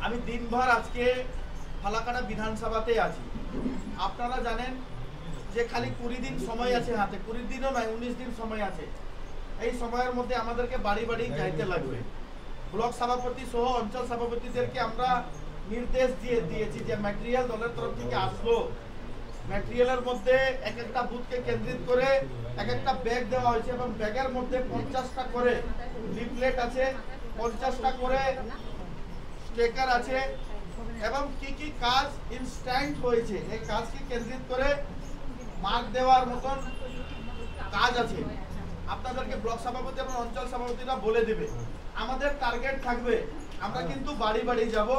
আমি দিনভর আজকে ফালাকাটা বিধানসভাতে আছি। আপনারা জানেন যে খালি 20 দিন সময় আছে হাতে, 20 দিনও নয় 19 দিন সময় আছে। এই সময়ের মধ্যে আমাদেরকে বাড়ি বাড়ি যাইতে লাগবে। ব্লক সভাপতি সহ অঞ্চল সভাপতিদেরকে আমরা নির্দেশ দিয়েছি যে ম্যাটেরিয়াল দলের তরফ থেকে আসলো, ম্যাটেরিয়ালের মধ্যে এক একটা বুথকে কেন্দ্রিত করে এক একটা ব্যাগ দেওয়া হয়েছে এবং ব্যাগের মধ্যে 50টা করে লিফলেট আছে, 50টা করে স্টিকার আছে এবং কি কি কাজ ইনস্ট্যান্ট হয়েছে এই কাজকে কেন্দ্রিত করে মার্ক দেওয়ার মতন কাজ আছে। আপনাদেরকে ব্লক সভাপতি এবং অঞ্চল সভাপতিরা বলে দিবে। আমাদের টার্গেট থাকবে আমরা কিন্তু বাড়ি বাড়ি যাব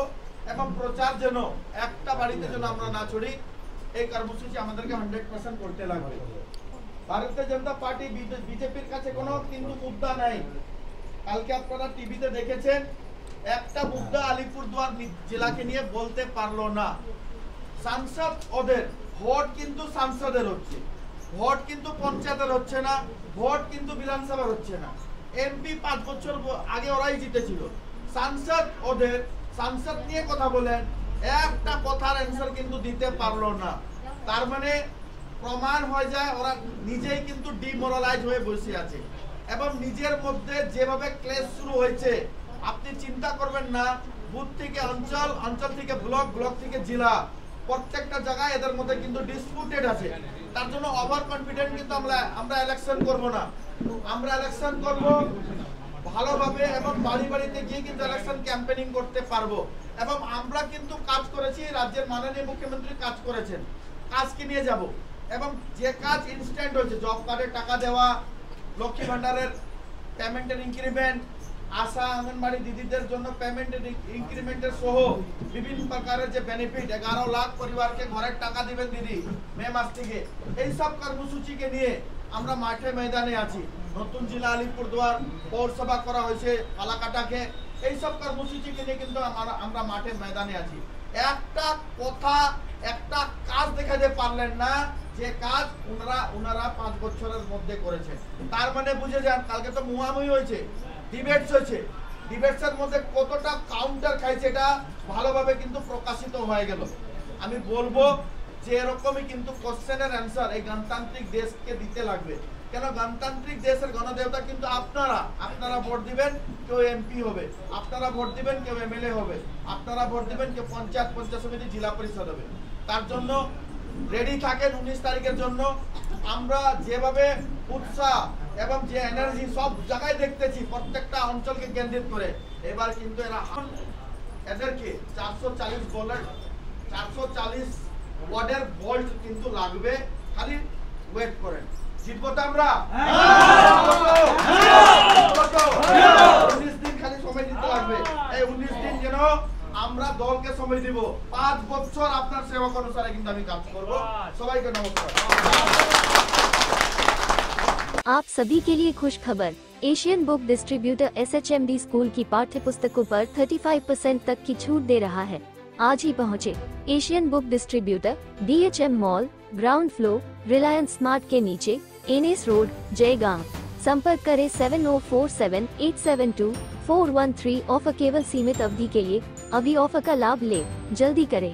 এবং প্রচার যেন একটা বাড়িতে যেন আমরা না ছড়ি, এই কর্মসূচি আমাদেরকে 100% করতে লাগবে। ভারতীয় জনতা পার্টি বিজেপির কাছে কোনো কিন্তু মুদ্রা নাই। কালকে আপনারা টিভিতে দেখেছেন একটা মুদ্রা আলিপুরদুয়ার জেলাকে নিয়ে বলতে পারলো না। সাংসদ ওদের, ভোট কিন্তু সাংসদের হচ্ছে, ভোট কিন্তু পঞ্চায়েতের হচ্ছে না, ভোট কিন্তু বিধানসভার হচ্ছে না। এমপি 5 বছর আগে ওরাই জিতেছিল। সাংসদ ওদের, সাংসদ নিয়ে কথা বলেন, একটা কথার অ্যান্সার কিন্তু দিতে পারলো না। তার মানে প্রমাণ হয়ে যায় ওরা নিজেই কিন্তু ডিমোরালাইজ হয়ে বসে আছে এবং নিজের মধ্যে যেভাবে ক্লেশ শুরু হয়েছে আপনি চিন্তা করবেন না। বুথ থেকে অঞ্চল, অঞ্চল থেকে ব্লক, ব্লক থেকে জেলা, প্রত্যেকটা জায়গায় এদের মধ্যে কিন্তু ডিসপুটেড আছে। তার জন্য ওভার কনফিডেন্ট কিন্তু আমরা ইলেকশন করব না। আমরা ইলেকশন করব ভালোভাবে এবং বাড়ি বাড়িতে গিয়ে কিন্তু ইলেকশন ক্যাম্পেইনিং করতে পারবো। এবং আমরা কিন্তু কাজ করেছি, রাজ্যের মাননীয় মুখ্যমন্ত্রী কাজ করেছেন, কাজকে নিয়ে যাব এবং যে কাজ ইনস্ট্যান্ট হয়েছে, জব কার্ডের টাকা দেওয়া, লক্ষ্মী ভান্ডারের পেমেন্টের ইনক্রিমেন্ট, আশা অঙ্গনবাড়ি দিদিদের জন্য পেমেন্টের ইনক্রিমেন্টের সহ বিভিন্ন প্রকারের যে বেনিফিট, 11 লাখ পরিবারকে ঘরের টাকা দিবেন দিদি মে মাস থেকে, এইসব কর্মসূচিকে নিয়ে আমরা মাঠে ময়দানে আছি। নতুন জেলা আলিপুরদুয়ার পৌরসভা করা হয়েছে ফালাকাটাকে, এইসব কর্মসূচিকে নিয়ে কিন্তু আমরা মাঠে ময়দানে আছি। একটা কথা, একটা কাজ দেখাতে পারলেন না যে কাজ ওনারা 5 বছরের মধ্যে করেছেন। তার মানে বুঝে যান কালকে তো মুহামুহি হয়েছে, ডিবেটস হয়েছে, ডিবেটসের মধ্যে কতটা কাউন্টার খাইছে এটা ভালোভাবে কিন্তু প্রকাশিত হয়ে গেল। আমি বলবো যে এরকমই কিন্তু কোশ্চেনের অ্যান্সার এই গণতান্ত্রিক দেশকে দিতে লাগবে। কেন গণতান্ত্রিক দেশের গণদেবতা কিন্তু আপনারা ভোট দিবেন, কেউ এমপি হবে, আপনারা ভোট দিবেন, কেউ এমএলএ হবে, আপনারা ভোট দিবেন, কেউ পঞ্চায়েত সমিতি, জেলা পরিষদ হবে। তার জন্য রেডি থাকেন 19 তারিখের জন্য। আমরা যেভাবে উৎসাহ এবং যে এনার্জি সব জায়গায় দেখতেছি প্রত্যেকটা অঞ্চলকে কেন্দ্রিত করে, এবার কিন্তু এদেরকে 440 ওয়ার্ডের ভোল্ট কিন্তু লাগবে। খালি ওয়েট করেন, জিতবো তো আমরা। 19 দিন খালি সময় দিতে লাগবে। এই 19 দিন যেন আমরা দলকে সময় দিব। 5 বছর আপনার সেবক অনুসারে কিন্তু আমি কাজ করব। সবাইকে নমস্কার। आप सभी के लिए खुश खबर, Asian book distributor SHMD school की पाठ्य पुस्तकों पर 35% तक की छूट दे रहा है। आज ही पहुँचे Asian book distributor, DHM mall, ground floor, Reliance smart के नीचे, NS रोड, जयगांव। संपर्क करें 7047872413। ऑफर केवल सीमित अवधि के लिए, अभी ऑफर का लाभ ले, जल्दी करें।